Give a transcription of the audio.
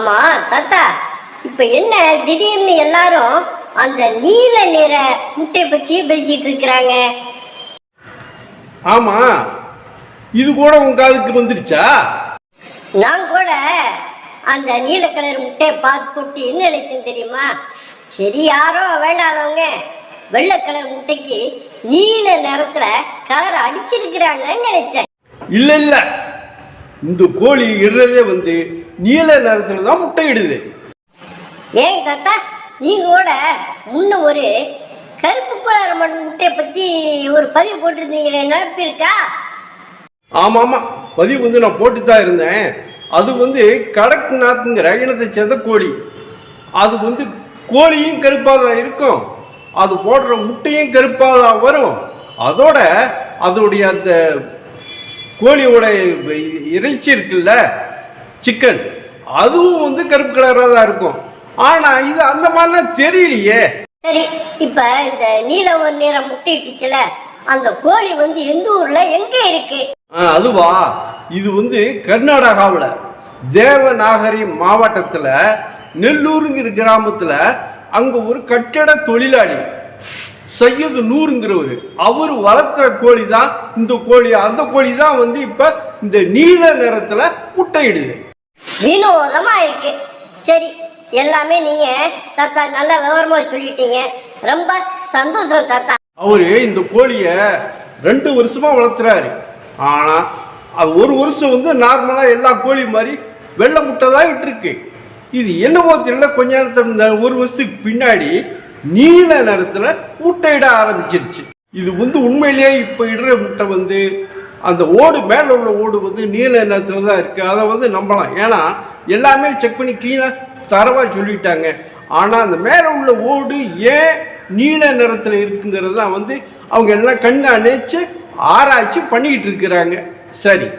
ஆமா தாத்தா, இப்ப என்ன திடீர்னு எல்லாரும் அந்த நீல நிற முட்டை பத்தி பேசிட்டு இருக்கிறாங்க? ஆமா, இது கூட உங்க காதுக்கு வந்துருச்சா? நான் கூட அந்த நீல கலர் முட்டையை பார்த்து போட்டு என்ன நினைச்சேன் தெரியுமா? சரி, யாரோ வேண்டாதவங்க வெள்ளை கலர் முட்டைக்கு நீல நிறத்துல கலர் அடிச்சிருக்கிறாங்கன்னு நினைச்சேன். இல்ல இல்ல, இந்த கோழி இடுறதே நீல நிறத்துல தான் முட்டை இடுது. ஏன் தாத்தா, நீங்க கூட முன்ன ஒரு கருப்பு கலர் முட்டையை பத்தி ஒரு பதிவு போட்டிருந்தீங்களே, நினைப்பு இருக்கா? ஆமா ஆமா, பதிவு நான் போட்டு தான் இருந்தேன். அது கடக்நாத்ங்கிற இனத்தை சேர்ந்த கோழி. அது கோழியும் கருப்பாக தான் இருக்கும், அது போடுற முட்டையும் கருப்பாக தான் வரும். அதோட அதோடைய அந்த கோழியோட இறைச்சி இருக்குல்ல, சிக்கன், அதுவும் கருப்பு கலராக தான் இருக்கும். ஆனா இது அந்த மாதிரிலாம் தெரியலையே. சரி, இப்ப இந்த நீல நிற முட்டை இட்டுச்சுல, அந்த கோழி எந்த ஊர்ல எங்க இருக்கு? அதுவா, இது கர்நாடகாவில் தேவநாகரி மாவட்டத்துல நெல்லூருங்கிற கிராமத்துல அங்க ஒரு கட்டட தொழிலாளி சையது நூறுங்கிறவர், அவர் வளர்த்துற கோழி தான் இந்த கோழி. அந்த கோழி தான் இப்ப இந்த நீல நிறத்துல முட்டையிடுது. வினோதமா இருக்கு. சரி, எல்லாமே நீங்க தாத்தா நல்ல விவரமா சொல்லிட்டீங்க, ரொம்ப சந்தோஷம் தாத்தா. அவரு இந்த கோழிய 2 வருஷமா வளர்த்துறாரு. ஆனா அது ஒரு வருஷம் நார்மலா எல்லா கோழி மாதிரி வெள்ளை முட்டை தான் இருக்கு. இது என்னவோ தெரியல, கொஞ்ச நேரத்துல ஒரு வருஷத்துக்கு பின்னாடி நீல நிறத்துல முட்டையிட ஆரம்பிச்சிருச்சு. இது உண்மையிலேயே இப்ப இடுற முட்டை அந்த ஓடு மேல உள்ள ஓடு நீல நிறத்துல தான் இருக்கு. அதை நம்பலாம், ஏன்னா எல்லாமே செக் பண்ணி கிளீனா தரவா சொல்லிட்டாங்க. ஆனா அந்த மேல உள்ள ஓடு ஏன் நீல நிறத்துல இருக்குங்கிறது தான் அவங்க எல்லாம் கண்காணிச்சு ஆராய்ச்சி பண்ணிக்கிட்டு இருக்கிறாங்க. சரி.